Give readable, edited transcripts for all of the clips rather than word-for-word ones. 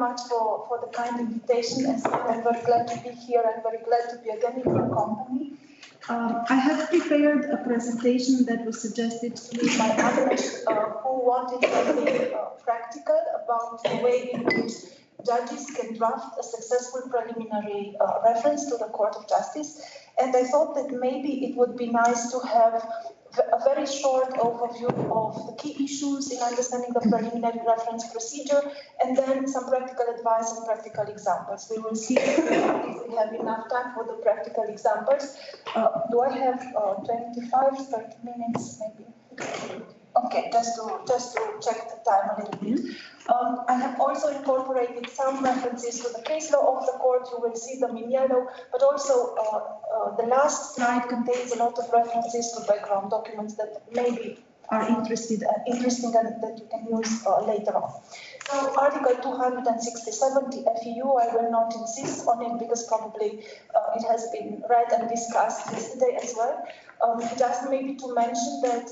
much for the kind invitation, and I'm very glad to be here and very glad to be again in your company. I have prepared a presentation that was suggested to me by others who wanted something practical about the way in which judges can draft a successful preliminary reference to the Court of Justice. And I thought that maybe it would be nice to have a very short overview of the key issues in understanding the preliminary reference procedure, and then some practical advice and practical examples. We will see if we have enough time for the practical examples. Do I have 25, 30 minutes maybe? Okay, just to check the time a little bit. I have also incorporated some references to the case law of the court. You will see them in yellow, but also the last slide contains a lot of references to background documents that maybe are interesting and that you can use later on. So Article 267, the FEU, I will not insist on it because probably it has been read and discussed yesterday as well. Just maybe to mention that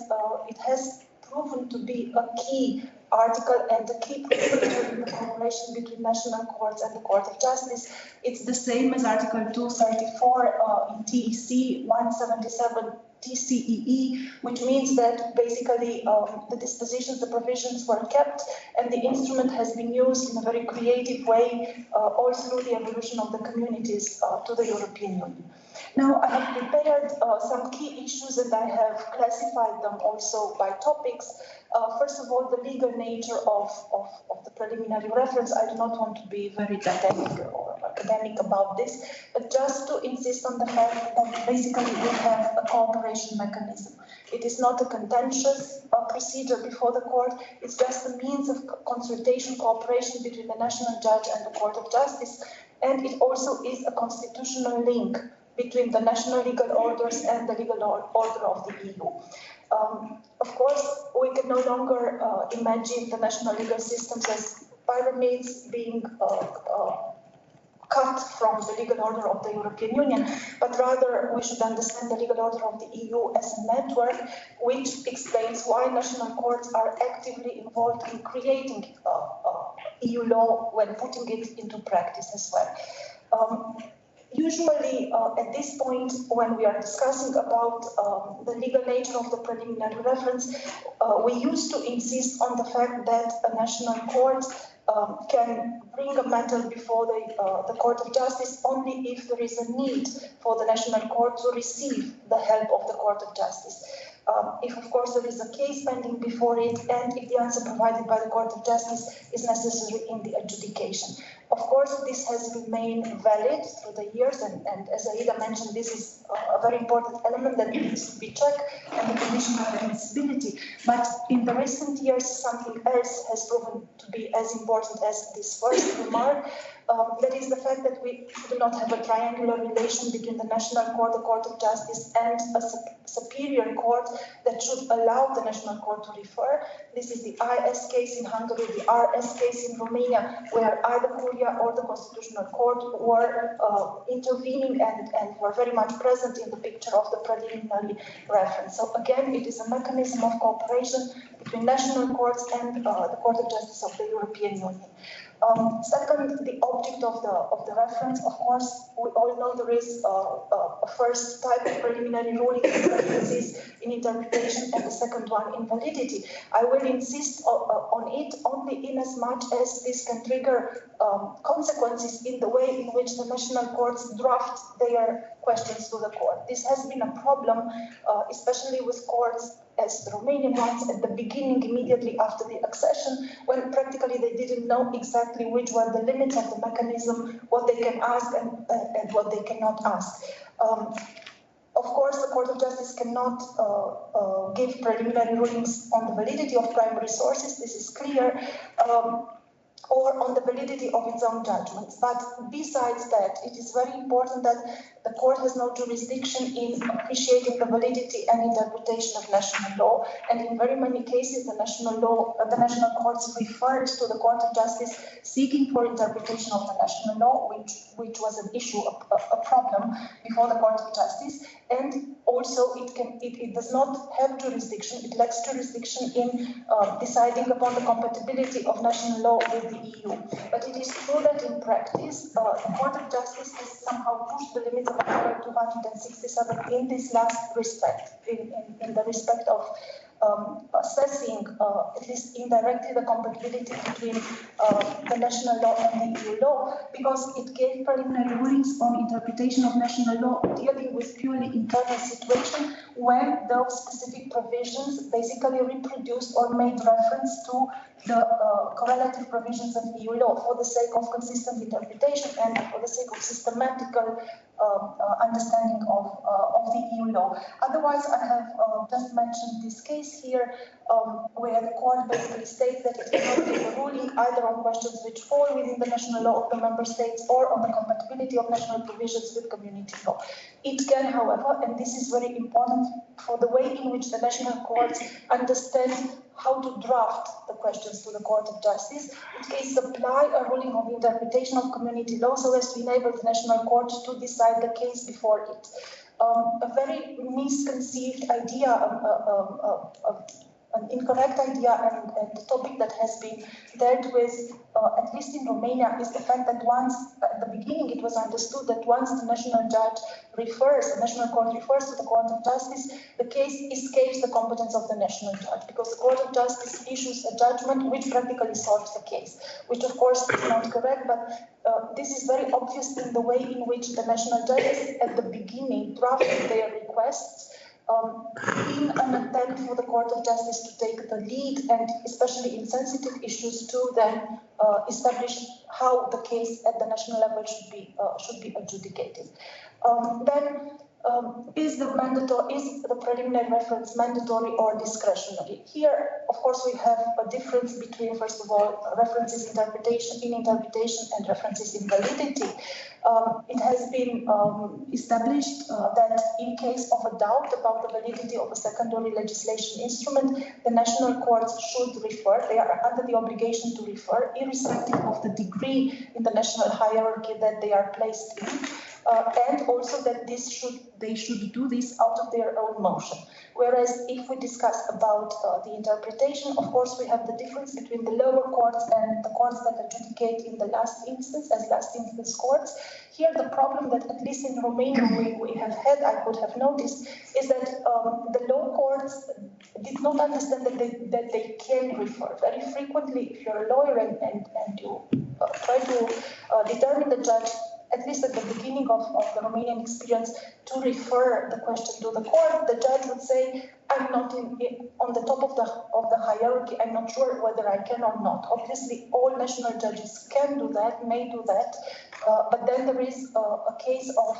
it has proven to be a key article and a key procedure in the cooperation between national courts and the Court of Justice. It's the same as Article 234 in TEC 177 TCEE, which means that basically the dispositions, the provisions were kept, and the instrument has been used in a very creative way all through the evolution of the communities to the European Union. Now, I have prepared some key issues and I have classified them also by topics. First of all, the legal nature of the preliminary reference. I do not want to be very didactic or academic about this, but just to insist on the fact that basically we have a cooperation mechanism. It is not a contentious procedure before the court. It's just a means of consultation, cooperation between the national judge and the Court of Justice. And it also is a constitutional link between the national legal orders and the legal order of the EU. Of course, we can no longer imagine the national legal systems as pyramids being cut from the legal order of the European Union, but rather we should understand the legal order of the EU as a network, which explains why national courts are actively involved in creating EU law when putting it into practice as well. Usually, at this point, when we are discussing about the legal nature of the preliminary reference, we used to insist on the fact that a national court can bring a matter before the Court of Justice only if there is a need for the national court to receive the help of the Court of Justice. If, of course, there is a case pending before it, and if the answer provided by the Court of Justice is necessary in the adjudication. Of course, this has remained valid through the years, and as Aida mentioned, this is a very important element that needs to be checked, and the condition of admissibility. But in the recent years, something else has proven to be as important as this first remark. That is the fact that we do not have a triangular relation between the national court, the Court of Justice, and a superior court that should allow the national court to refer. This is the IS case in Hungary, the RS case in Romania, where either Curia or the Constitutional Court were intervening and were very much present in the picture of the preliminary reference. So again, it is a mechanism of cooperation between national courts and the Court of Justice of the European Union. Second, the object of the reference, of course, we all know there is a first type of preliminary ruling references in interpretation and the second one in validity. I will insist on it only in as much as this can trigger consequences in the way in which the national courts draft their questions to the court. This has been a problem, especially with courts as the Romanian ones at the beginning, immediately after the accession, when practically they didn't know exactly which were the limits of the mechanism, what they can ask and what they cannot ask. Of course, the Court of Justice cannot give preliminary rulings on the validity of primary sources, this is clear, or on the validity of its own judgments. But besides that, it is very important that the court has no jurisdiction in appreciating the validity and interpretation of national law. And in very many cases, the national courts referred to the Court of Justice seeking for interpretation of the national law, which was an issue, a problem before the Court of Justice. and also it does not have jurisdiction, it lacks jurisdiction in deciding upon the compatibility of national law with the EU. But it is true that in practice, the Court of Justice has somehow pushed the limits of Article 267 in this last respect, in the respect of assessing, at least indirectly, the compatibility between the national law and the EU law, because it gave preliminary rulings on interpretation of national law dealing with purely internal situation when those specific provisions basically reproduced or made reference to the correlative provisions of EU law for the sake of consistent interpretation and for the sake of systematical understanding of the EU law. Otherwise, I have just mentioned this case here where the court basically states that it cannot give a ruling either on questions which fall within the national law of the member states or on the compatibility of national provisions with community law. It can, however, and this is very important for the way in which the national courts understand how to draft the questions to the Court of Justice, it can supply a ruling of interpretation of community law so as to enable the national court to decide the case before it. A very misconceived idea, an incorrect idea, and the topic that has been dealt with, at least in Romania, is the fact that once, at the beginning, it was understood that once the national judge refers, the national court refers to the Court of Justice, the case escapes the competence of the national judge, because the Court of Justice issues a judgment which practically solves the case, which of course is not correct, but this is very obvious in the way in which the national judges at the beginning drafted their requests in an attempt for the Court of Justice to take the lead, and especially in sensitive issues to then establish how the case at the national level should be adjudicated. Is the preliminary reference mandatory or discretionary? Here, of course, we have a difference between, first of all, references in interpretation and references in validity. It has been established that in case of a doubt about the validity of a secondary legislation instrument, the national courts should refer. They are under the obligation to refer, irrespective of the degree in the national hierarchy that they are placed in. And also that they should do this out of their own motion. Whereas if we discuss about the interpretation, of course, we have the difference between the lower courts and the courts that adjudicate in the last instance as last instance courts. Here, the problem that at least in Romania we have had, I would have noticed, is that the low courts did not understand that they can refer. Very frequently, if you're a lawyer and you try to determine the judge, at least at the beginning of the Romanian experience, to refer the question to the court, the judge would say, I'm not on the top of the hierarchy, I'm not sure whether I can or not. Obviously, all national judges can do that, may do that, but then there is a case of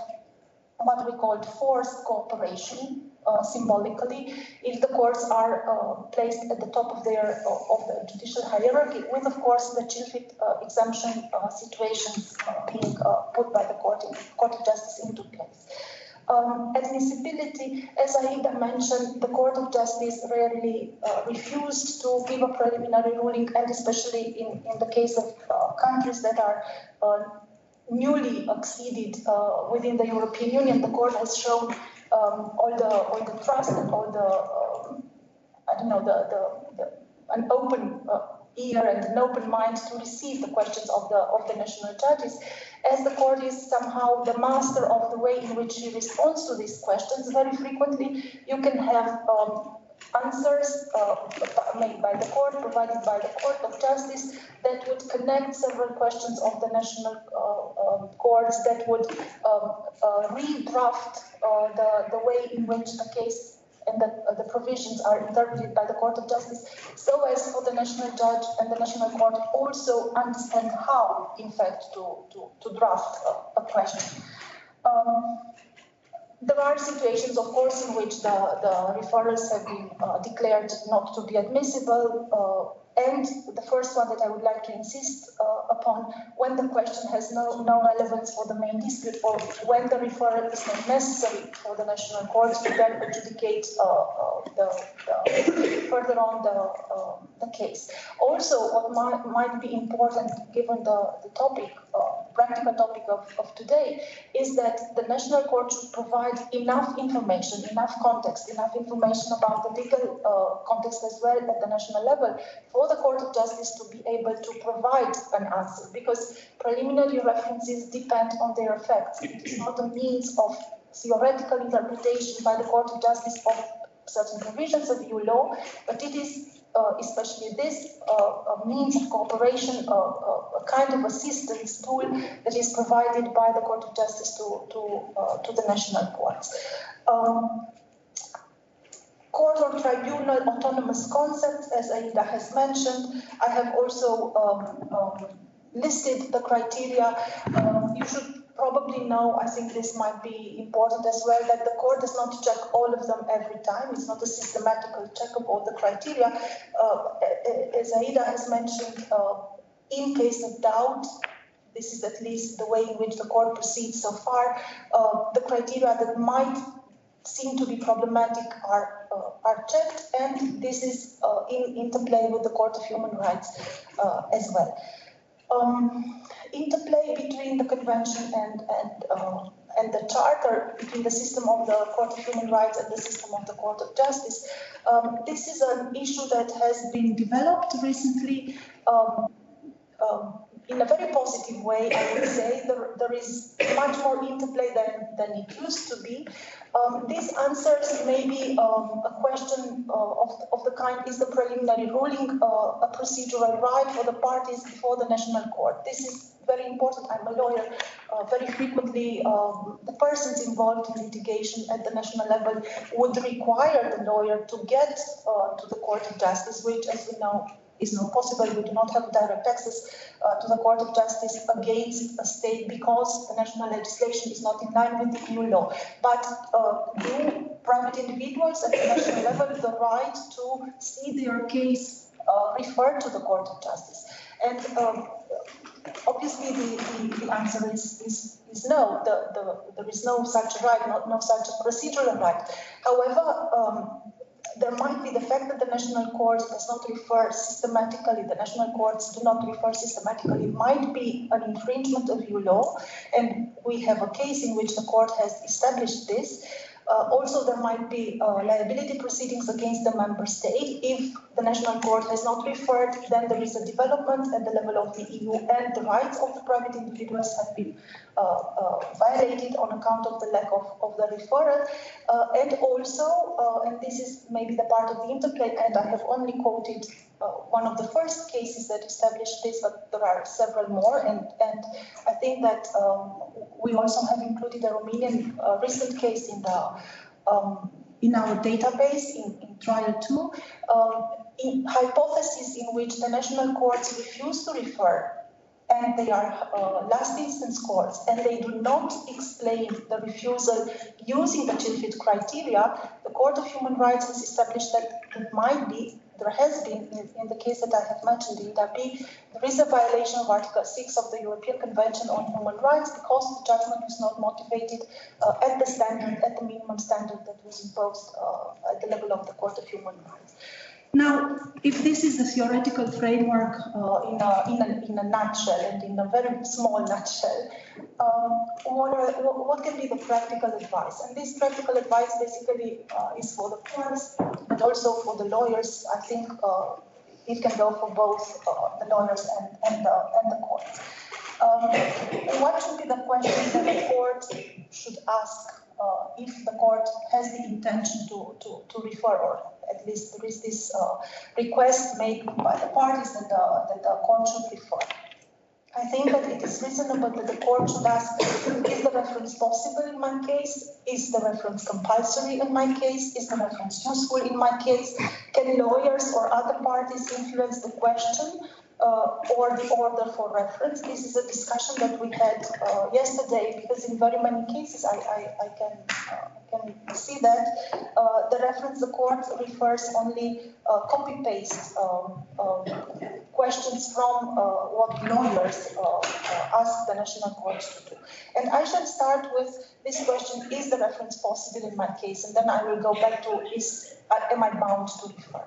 what we call forced cooperation, symbolically, if the courts are placed at the top of the judicial hierarchy, with, of course, the chill fit exemption situations being put by the Court of Justice into place. Admissibility, as Aida mentioned, the Court of Justice rarely refused to give a preliminary ruling, and especially in the case of countries that are newly acceded within the European Union, the Court has shown all the trust and all an open ear and an open mind to receive the questions of the national judges. As the court is somehow the master of the way in which he responds to these questions, very frequently you can have answers made by the court, provided by the Court of Justice, that would connect several questions of the national courts, that would redraft the way in which the case and the provisions are interpreted by the Court of Justice, so as for the national judge and the national court also understand how, in fact, to draft a question. There are situations, of course, in which the referrals have been declared not to be admissible, and the first one that I would like to insist upon, when the question has no relevance for the main dispute, or when the referral is not necessary for the national court to then adjudicate further on the case. Also, what might be important, given the topic practical topic of today, is that the national court should provide enough information, enough context, enough information about the legal context as well at the national level for the Court of Justice to be able to provide an answer, because preliminary references depend on their effects. It is not a means of theoretical interpretation by the Court of Justice of certain provisions of EU law, but it is especially this a means of cooperation, a kind of assistance tool that is provided by the Court of Justice to the national courts. Court or tribunal autonomous concept, as Aida has mentioned. I have also listed the criteria. You should probably know, I think this might be important as well, that the court does not check all of them every time. It's not a systematical check of all the criteria. As Aida has mentioned, in case of doubt, this is at least the way in which the court proceeds so far, the criteria that might seem to be problematic are checked, and this is in interplay with the Court of Human Rights as well. Interplay between the Convention and the Charter, between the system of the Court of Human Rights and the system of the Court of Justice. This is an issue that has been developed recently in a very positive way, I would say. There is much more interplay than it used to be. This answers maybe a question of the kind, is the preliminary ruling a procedural right for the parties before the national court? This is very important. I'm a lawyer. Very frequently, the persons involved in litigation at the national level would require the lawyer to get to the Court of Justice, which, as we know, is not possible. We do not have direct access to the Court of Justice against a state because the national legislation is not in line with the EU law. But do private individuals at the national level the right to see their case referred to the Court of Justice? And obviously the answer is no. There is no such right, no such procedural right. However, there might be the fact that the national court does not refer systematically, the national courts do not refer systematically, might be an infringement of EU law, and we have a case in which the court has established this. Also, there might be liability proceedings against the member state. If the national court has not referred, then there is a development at the level of the EU, and the rights of the private individuals have been violated on account of the lack of the referral. And also, and this is maybe the part of the interplay, and I have only quoted one of the first cases that established this, but there are several more, and I think that we also have included a Romanian recent case in our database in TRIIAL 2, in hypotheses in which the national courts refuse to refer, and they are last instance courts, and they do not explain the refusal using the Chilfit criteria. The Court of Human Rights has established that it might be, there has been, in the case that I have mentioned in ELTE, there is a violation of Article 6 of the European Convention on Human Rights because the judgment was not motivated at the standard, at the minimum standard that was imposed at the level of the Court of Human Rights. Now, if this is the theoretical framework in a nutshell, and in a very small nutshell, what can be the practical advice? And this practical advice basically is for the courts, but also for the lawyers. I think it can go for both the lawyers and the courts. What should be the question that the court should ask if the court has the intention to refer, or at least there is this request made by the parties that the court should refer? I think that it is reasonable that the court should ask, is the reference possible in my case? Is the reference compulsory in my case? Is the reference useful in my case? Can lawyers or other parties influence the question or the order for reference? This is a discussion that we had yesterday, because in very many cases I can see that the reference, the court refers only copy-paste questions from what lawyers ask the national courts to do. And I shall start with this question, is the reference possible in my case? And then I will go back to, am I bound to refer?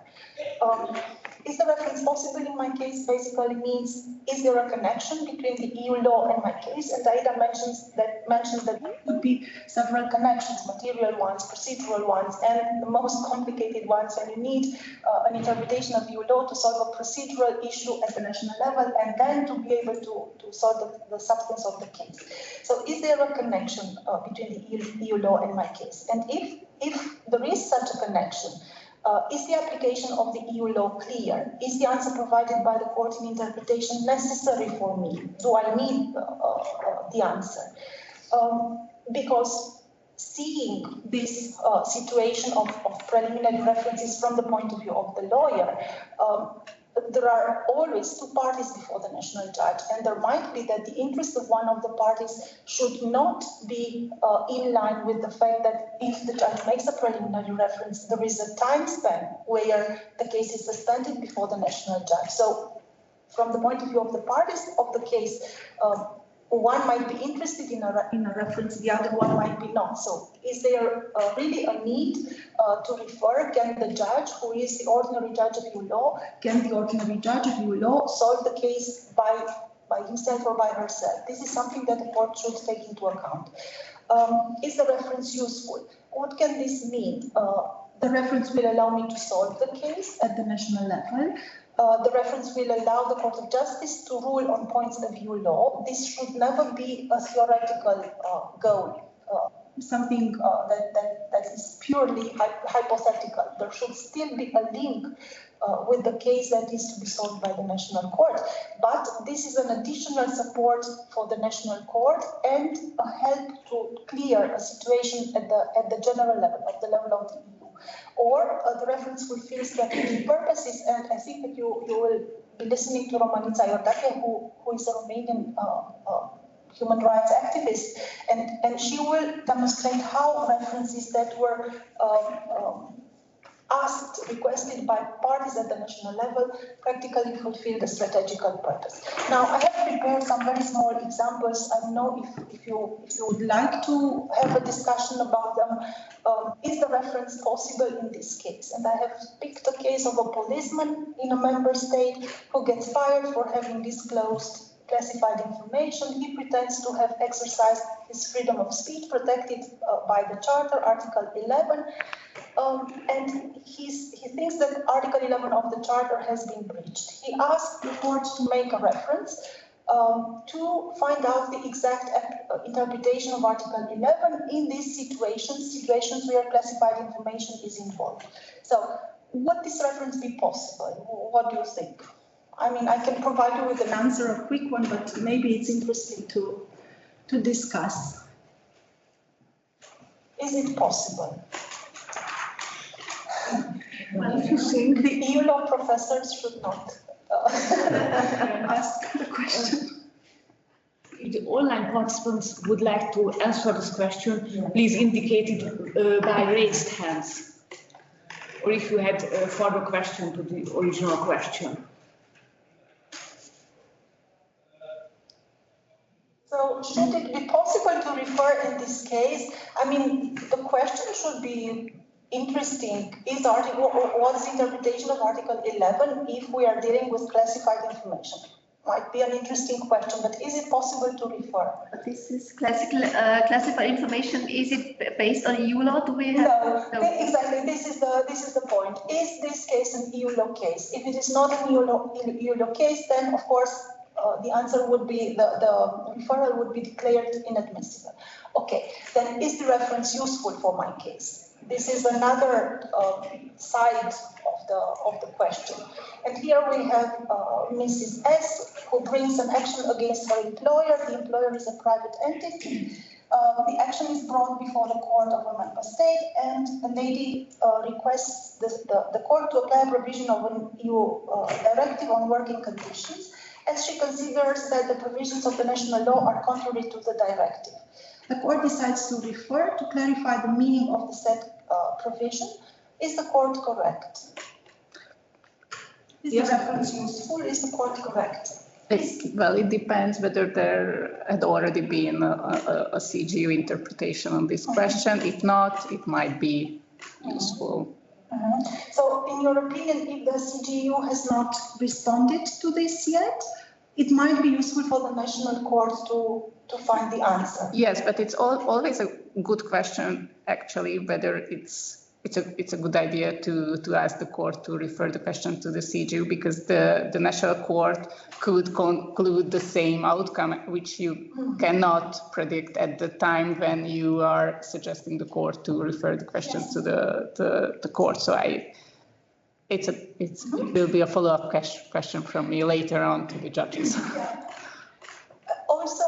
Is the reference possible in my case basically means, is there a connection between the EU law and my case? And Aida mentions that there could be several connections, material ones, procedural ones, and the most complicated ones when you need an interpretation of EU law to solve a procedural issue at the national level and then to be able to solve the substance of the case. So is there a connection between the EU law and my case? And if there is such a connection, is the application of the EU law clear? Is the answer provided by the court in interpretation necessary for me? Do I need the answer? Because seeing this situation of preliminary references from the point of view of the lawyer, there are always two parties before the national judge, and there might be that the interest of one of the parties should not be in line with the fact that if the judge makes a preliminary reference, there is a time span where the case is suspended before the national judge. So from the point of view of the parties of the case, one might be interested in a reference, the other one might be not. So is there really a need to refer? Can the judge, who is the ordinary judge of EU law, can the ordinary judge of EU law solve the case by himself or by herself? This is something that the court should take into account. Is the reference useful? What can this mean? The reference will allow me to solve the case at the national level. The reference will allow the Court of Justice to rule on points of EU law. This should never be a theoretical goal, something that is purely hypothetical. There should still be a link with the case that is to be solved by the national court. But this is an additional support for the national court and a help to clear a situation at the general level, at the level of the EU. Or the reference fulfills strategic purposes, and I think that you will be listening to Romanica Iordache, who is a Romanian human rights activist, and she will demonstrate how references that were requested by parties at the national level practically fulfill the strategical purpose. Now, I have prepared some very small examples. I don't know if you would like to have a discussion about them. Is the reference possible in this case? And I have picked a case of a policeman in a member state who gets fired for having disclosed classified information. He pretends to have exercised his freedom of speech protected by the Charter, Article 11, and he thinks that Article 11 of the Charter has been breached. He asked the court to make a reference to find out the exact interpretation of Article 11 in these situations where classified information is involved. So, would this reference be possible? What do you think? I mean, I can provide you with an answer, a quick one, but maybe it's interesting to discuss. Is it possible? Well, if you think the EU law professors should not ask the question. If the online participants would like to answer this question, please indicate it by raised hands. Or if you had a further question to the original question. So should it be possible to refer in this case? I mean, the question should be interesting. What's the interpretation of Article 11 if we are dealing with classified information? Might be an interesting question, but is it possible to refer? But this is classified information. Is it based on EU law? Do we have? No, exactly. This is the point. Is this case an EU law case? If it is not an EU law case, then of course the answer would be the referral would be declared inadmissible. Okay, then is the reference useful for my case? This is another side of the question. And here we have Mrs. S, who brings an action against her employer. The employer is a private entity. The action is brought before the court of a member state, and the lady requests the court to apply a provision of an EU directive on working conditions, as she considers that the provisions of the national law are contrary to the directive. The court decides to refer to clarify the meaning of the said provision. Is the court correct? Is the reference useful? Is the court correct? Well, it depends whether there had already been a CGU interpretation on this question. If not, it might be useful. So in your opinion, if the CGU has not responded to this yet, it might be useful for the national court to find the answer. Yes, but it's always a good question, actually, whether it's a good idea to ask the court to refer the question to the CGU, because the national court could conclude the same outcome, which you cannot predict at the time when you are suggesting the court to refer the question to the court. So it will be a follow-up question from me later on to the judges. Yeah. Also,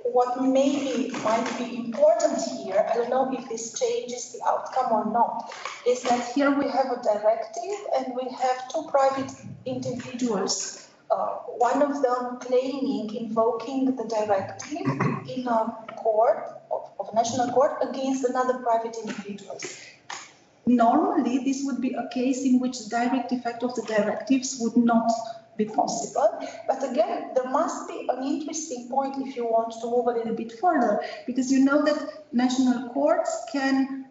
what might be important here, I don't know if this changes the outcome or not, is that here we have a directive and we have two private individuals, one of them invoking the directive in a court, of national court, against another private individual. Normally, this would be a case in which the direct effect of the directives would not be possible. But again, there must be an interesting point if you want to move a little bit further, because you know that national courts can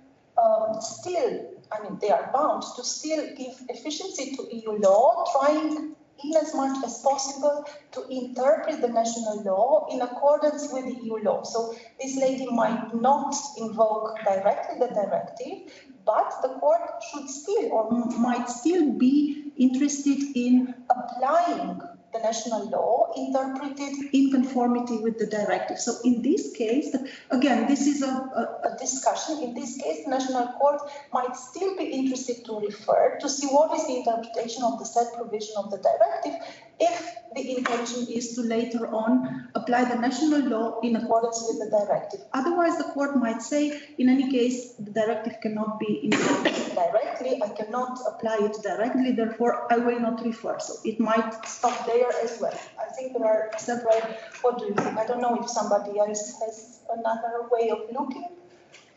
they are bound to still give efficiency to EU law, trying in as much as possible to interpret the national law in accordance with the EU law. So this lady might not invoke directly the directive, but the court should still or might still be interested in applying the national law interpreted in conformity with the directive. So in this case, again, this is a discussion. In this case, the national court might still be interested to refer to see what is the interpretation of the said provision of the directive, if the intention is to later on apply the national law in accordance with the directive. Otherwise, the court might say, in any case, the directive cannot be interpreted directly, I cannot apply it directly, therefore I will not refer. So it might stop there as well. I think there are several. What do you think? I don't know if somebody else has another way of looking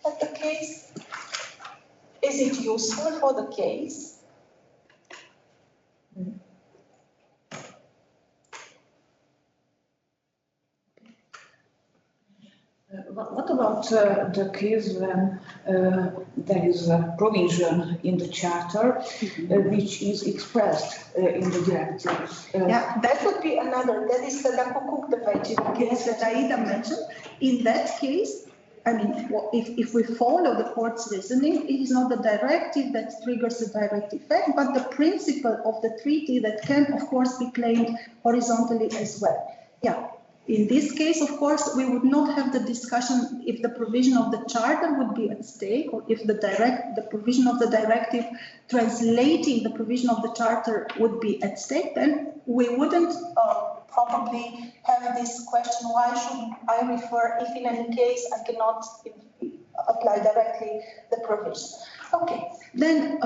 at the case. Is it useful for the case? What about the case when there is a provision in the charter which is expressed in the directive? Yeah, that would be another. That is the Lakukuk case that Aida mentioned. In that case, I mean, if we follow the court's reasoning, it is not the directive that triggers the direct effect, but the principle of the treaty that can, of course, be claimed horizontally as well. Yeah. In this case, of course, we would not have the discussion if the provision of the charter would be at stake, or if the provision of the directive translating the provision of the charter would be at stake. Then we wouldn't probably have this question: why should I refer if in any case I cannot apply directly the provision? Okay, then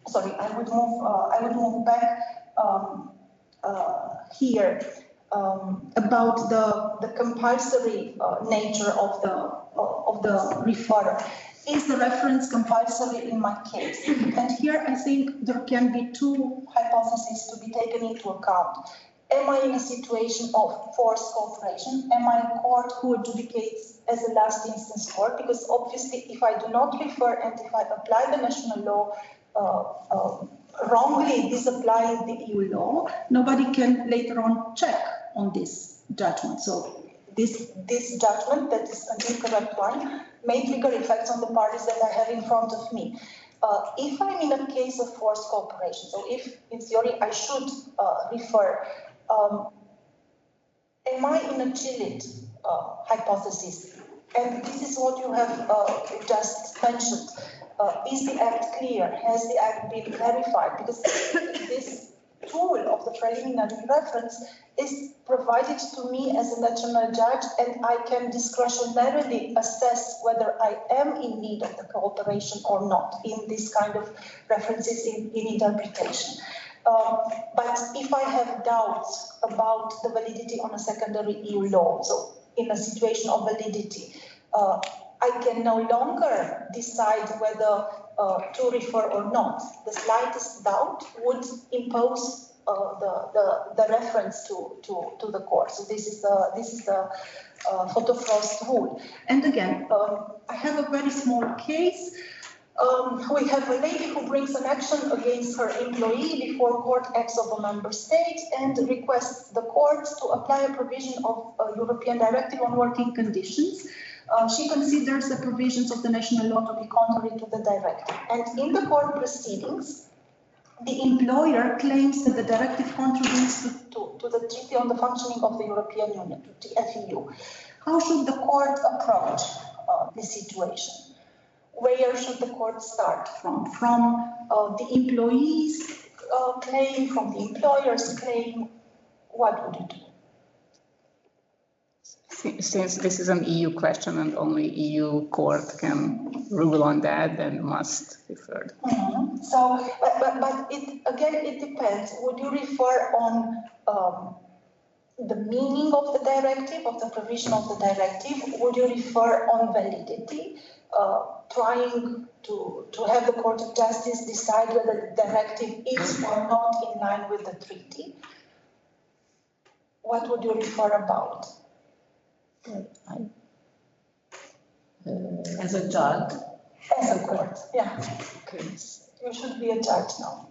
sorry, I would move back here. About the compulsory nature of the referrer. Is the reference compulsory in my case? And here I think there can be two hypotheses to be taken into account. Am I in a situation of forced cooperation? Am I a court who adjudicates as a last instance court? Because obviously if I do not refer and if I apply the national law wrongly disapplying the EU law, nobody can later on check on this judgment. So this judgment, that is an incorrect one, may trigger effects on the parties that I have in front of me. If I'm in a case of forced cooperation, so if in theory I should refer, am I in a chilled hypothesis? And this is what you have just mentioned. Is the act clear? Has the act been clarified? Because this tool of the preliminary reference is provided to me as a national judge, and I can discretionarily assess whether I am in need of the cooperation or not in this kind of references in interpretation. But if I have doubts about the validity on a secondary EU law, so in a situation of validity, I can no longer decide whether to refer or not. The slightest doubt would impose the reference to the court. So this is the Fotofrost rule. And again, I have a very small case We have a lady who brings an action against her employee before court acts of a member state and requests the court to apply a provision of a European Directive on Working Conditions. She considers the provisions of the national law to be contrary to the directive. And in the court proceedings, the employer claims that the directive contributes to the Treaty on the Functioning of the European Union, to TFEU. How should the court approach this situation? Where should the court start from? From the employee's claim, from the employer's claim? What would you do? Since this is an EU question and only EU court can rule on that, then must refer. Mm-hmm. So, but it depends. Would you refer on the meaning of the directive, of the provision of the directive? Would you refer on validity, trying to have the Court of Justice decide whether the directive is or not in line with the treaty? What would you refer about? As a judge? As a court, yeah. Okay. You should be a judge now.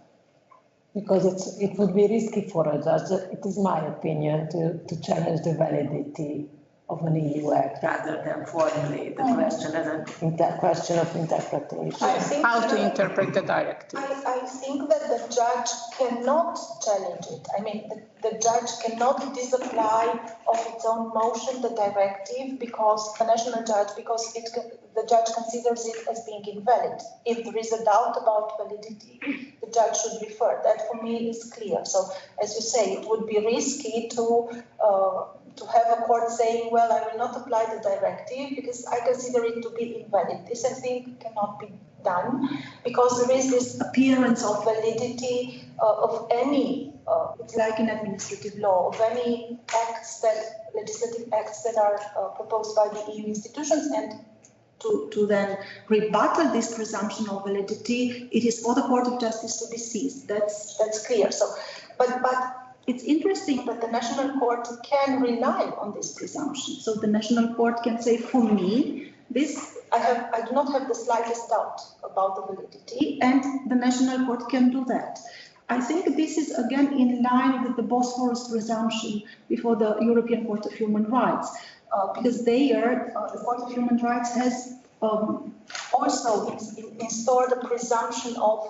Because it would be risky for a judge, it is my opinion, to challenge the validity of an EU act rather than formulate the question as a question of interpretation. How to interpret the directive? I think that the judge cannot challenge it. I mean, the judge cannot disapply of its own motion the directive because the national judge, because the judge considers it as being invalid. If there is a doubt about validity, the judge should refer. That for me is clear. So, as you say, it would be risky to have a court saying, well, I will not apply the directive because I consider it to be invalid. This, I think, cannot be done because there is this appearance of validity of any, it's like in administrative law, of any legislative acts that are proposed by the EU institutions, and to then rebuttal this presumption of validity, it is for the Court of Justice to be seized. That's clear. So, but it's interesting that the national court can rely on this presumption. So the national court can say, for me, this I do not have the slightest doubt about the validity, and the national court can do that. I think this is again in line with the Bosphorus presumption before the European Court of Human Rights, because there the Court of Human Rights has also instaured a presumption of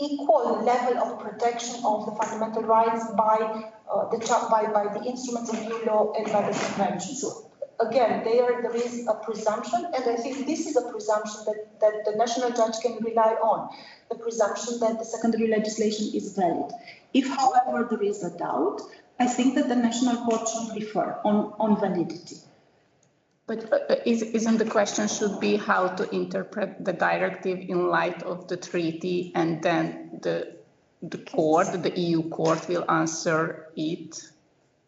equal level of protection of the fundamental rights by the instruments of EU law and by the convention. So again, there is a presumption, and I think this is a presumption that the national judge can rely on, the presumption that the secondary legislation is valid. If, however, there is a doubt, I think that the national court should refer on validity. But isn't the question should be how to interpret the directive in light of the treaty, and then the court, the EU court, will answer it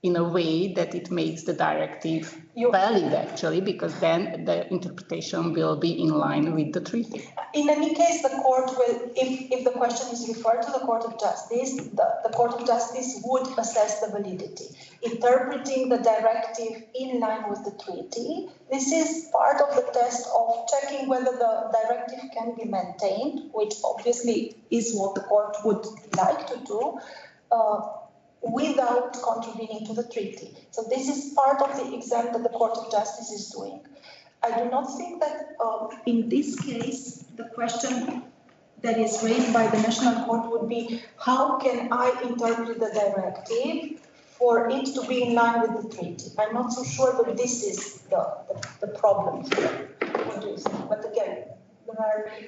in a way that it makes the directive valid, actually, because then the interpretation will be in line with the treaty. In any case, the court will, if the question is referred to the Court of Justice, the Court of Justice would assess the validity. Interpreting the directive in line with the treaty, this is part of the test of checking whether the directive can be maintained, which obviously is what the court would like to do, without contravening to the treaty. So this is part of the exam that the Court of Justice is doing. I do not think that in this case, the question that is raised by the National Court would be, how can I interpret the directive for it to be in line with the treaty? I'm not so sure that this is the problem here. What do you think? But again,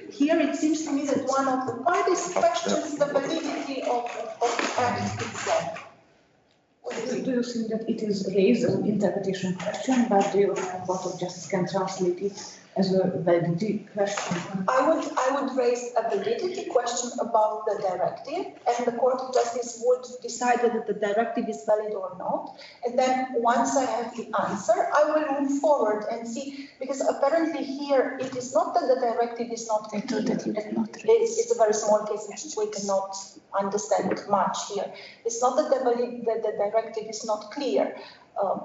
here it seems to me that one of the parties questions the validity of the act itself. Do you think that it is raised as an interpretation question, but the European Court of Justice can translate it as a validity question? I would raise a validity question about the directive, and the Court of Justice would decide whether the directive is valid or not. And then once I have the answer, I will move forward and see, because apparently here it is not that the directive is not clear. It's a very small case in which we cannot understand much here. It's not that the directive is not clear.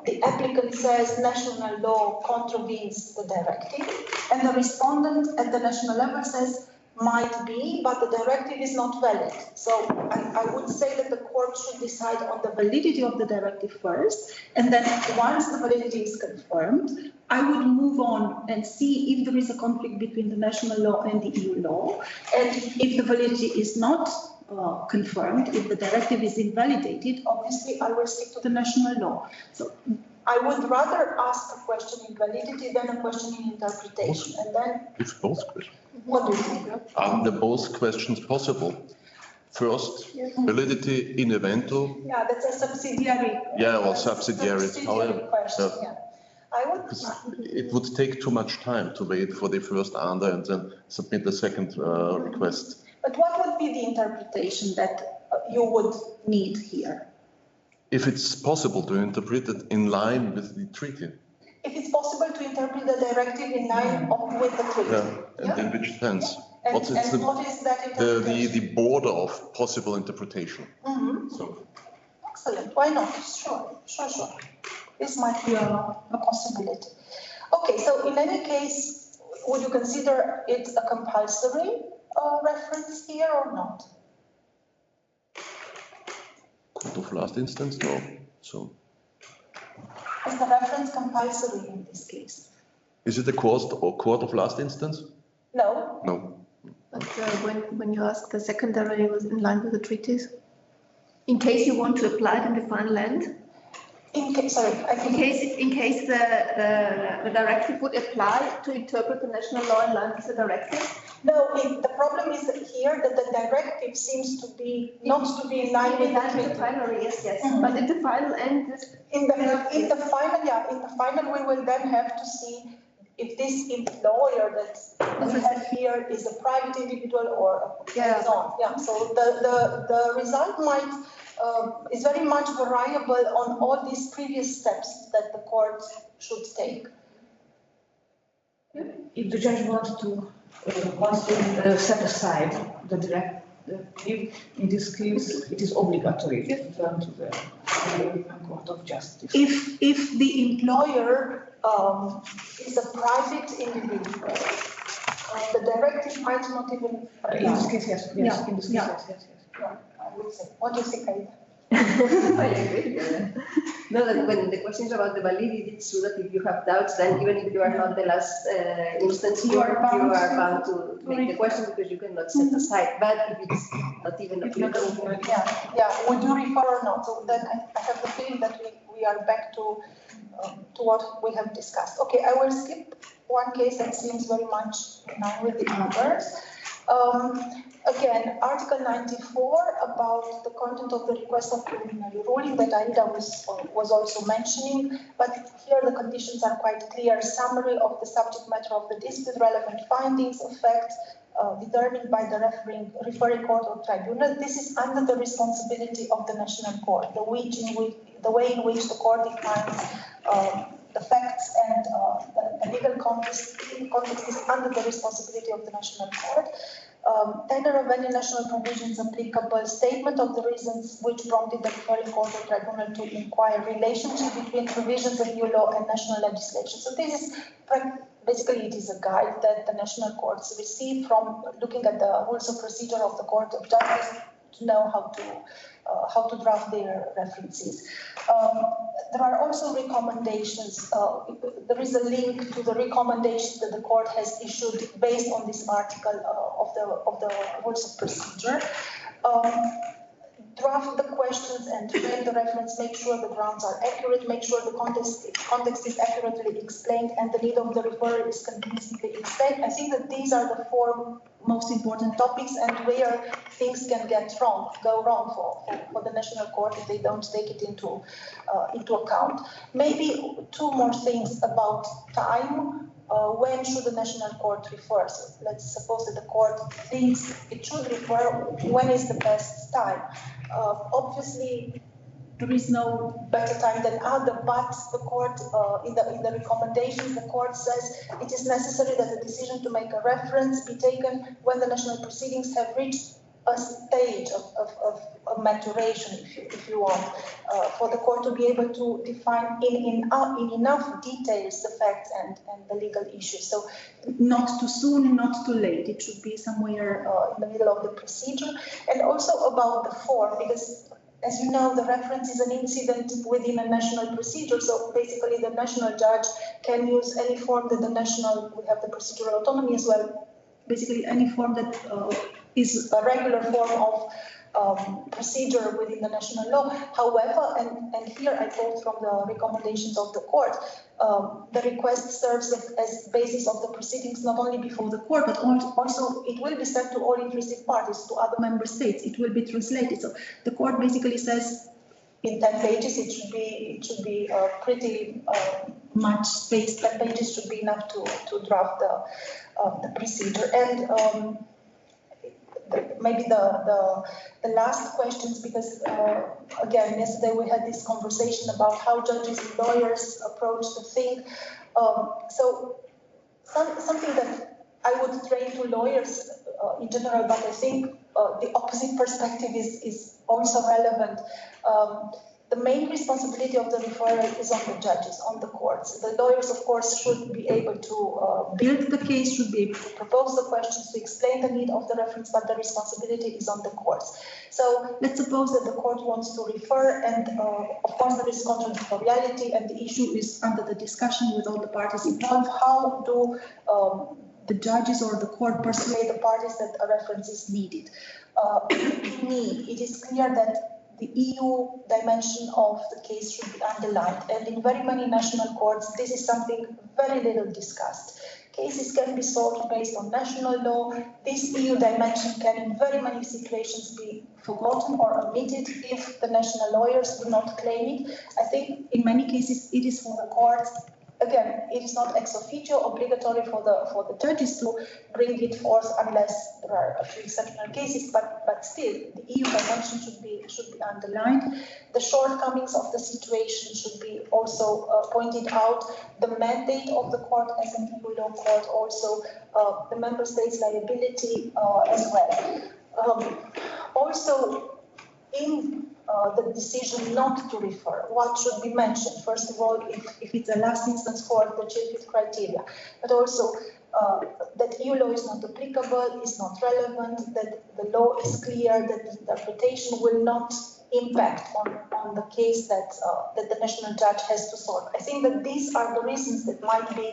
the applicant says national law contravenes the directive, and the respondent at the national level says might be, but the directive is not valid. So I would say that the court should decide on the validity of the directive first, and then once the validity is confirmed, I would move on and see if there is a conflict between the national law and the EU law, and if the validity is not confirmed, if the directive is invalidated, obviously I will stick to the national law. So I would rather ask a question in validity than a question in interpretation. And then, if both questions. What do you think? Are the both questions possible? First, validity in evento. Yeah, that's a subsidiary. Yeah, or subsidiary. However, question. Yeah. I would. It would take too much time to wait for the first answer and then submit the second request. But what would be the interpretation that you would need here? If it's possible to interpret it in line with the treaty. If it's possible to interpret the directive in line with the treaty. Yeah, and in which sense? And what is that interpretation? The border of possible interpretation. Mm-hmm. So. Excellent. Why not? Sure. This might be a possibility. Okay, so in any case, would you consider it a compulsory reference here or not? Court of last instance, no. So. Is the reference compulsory in this case? Is it a court of last instance? No. No. But when you ask the secondary was in line with the treaties, in case you want to apply it in the final end, in case the directive would apply to interpret the national law in line with the directive. No, the problem is that here that the directive seems to be not to be in line with the primary. Yes. Mm-hmm. But in the final end, in the final, we will then have to see if this employer that we have here is a private individual or and so on. Yeah. So the result might is very much variable on all these previous steps that the court should take. If the judge wants to set aside the directive, in this case, it is obligatory to return to the European Court of Justice. If the employer is a private individual, the directive might not even apply. In this case, yes. In this case, yes. Yeah, I would say. What do you think, Aida? I agree. No, that when the question is about the validity, it's true that if you have doubts, then even if you are not the last instance, you are bound to make the question because you cannot set aside. But if it's not even applicable, would you refer or not? So then I have the feeling that we are back to what we have discussed. Okay, I will skip one case that seems very much in line with the others. Again, Article 94 about the content of the request of preliminary ruling that Aida was also mentioning, but here the conditions are quite clear. Summary of the subject matter of the dispute, relevant findings of fact determined by the referring court or tribunal. This is under the responsibility of the national court, the way in which the court defines the facts and the legal context is under the responsibility of the national court. Tender of any national provisions applicable, statement of the reasons which prompted the referring court or tribunal to inquire, relationship between provisions of EU law and national legislation. So this is basically it is a guide that the national courts receive from looking at the rules of procedure of the Court of Justice to know how to draft their references. There are also recommendations. There is a link to the recommendations that the court has issued based on this article of the rules of procedure. Draft the questions and frame the reference, make sure the grounds are accurate, make sure the context is accurately explained and the need of the referrer is convincingly explained. I think that these are the four most important topics and where things can go wrong for the national court if they don't take it into account. Maybe two more things about time. When should the national court refer? So let's suppose that the court thinks it should refer. When is the best time? Obviously, there is no better time than other, but the court, in the recommendations, the court says it is necessary that the decision to make a reference be taken when the national proceedings have reached a stage of maturation, if you want, for the court to be able to define in enough details the facts and the legal issues. So not too soon, not too late. It should be somewhere in the middle of the procedure. And also about the form, because as you know, the reference is an incident within a national procedure. So basically the national judge can use any form that we have the procedural autonomy as well. Basically any form that is a regular form of procedure within the national law. However, and here I quote from the recommendations of the court, the request serves as basis of the proceedings not only before the court, but also it will be sent to all interested parties, to other member states. It will be translated. So the court basically says in 10 pages, it should be pretty much space. 10 pages should be enough to draft the procedure. And maybe the last questions, because again, yesterday we had this conversation about how judges and lawyers approach the thing. So something that I would train to lawyers in general, but I think the opposite perspective is also relevant. The main responsibility of the referral is on the judges, on the courts. The lawyers, of course, should be able to build the case, should be able to propose the questions, to explain the need of the reference, but the responsibility is on the courts. So let's suppose that the court wants to refer, and of course there is contradictoriality, and the issue is under the discussion with all the parties involved. How do the judges or the court persuade the parties that a reference is needed? To me, it is clear that the EU dimension of the case should be underlined, and in very many national courts, this is something very little discussed. Cases can be solved based on national law. This EU dimension can, in very many situations, be forgotten or omitted if the national lawyers do not claim it. I think in many cases it is for the courts. Again, it is not ex officio obligatory for the judges to bring it forth unless there are a few exceptional cases, but still the EU dimension should be underlined. The shortcomings of the situation should be also pointed out. The mandate of the court as an EU law court, also the member states' liability as well. Also, in the decision not to refer, what should be mentioned? First of all, if it's a last instance for the chief criteria, but also that EU law is not applicable, is not relevant, that the law is clear, that the interpretation will not impact on the case that the national judge has to solve. I think that these are the reasons that might be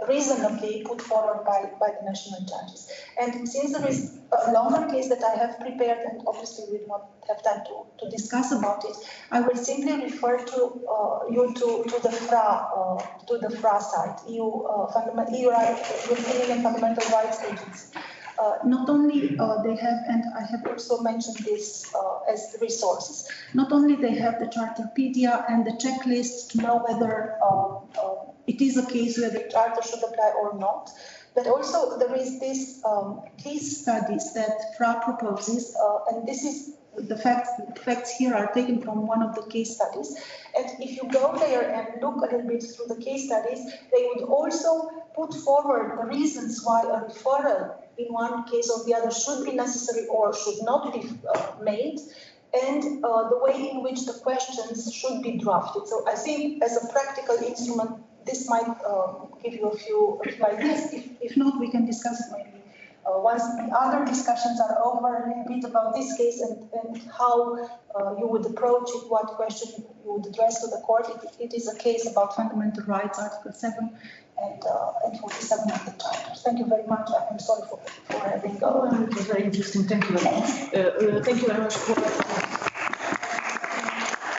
reasonably put forward by the national judges. And since there is a longer case that I have prepared, and obviously we do not have time to discuss about it, I will simply refer to you to the FRA site, European Union Fundamental Rights Agency. Not only they have, and I have also mentioned this as resources, not only they have the Charterpedia and the checklist to know whether it is a case where the charter should apply or not, but also there is this case studies that FRA proposes, and this is the facts here are taken from one of the case studies. And if you go there and look a little bit through the case studies, they would also put forward the reasons why a referral in one case or the other should be necessary or should not be made, and the way in which the questions should be drafted. So I think as a practical instrument, this might give you a few ideas. If not, we can discuss it maybe once the other discussions are over, a little bit about this case and how you would approach it, what question you would address to the court. It is a case about fundamental rights, Article 7 and 47 of the Charter. Thank you very much. I'm sorry for having. It was very interesting. Thank you very much. Thank you very much for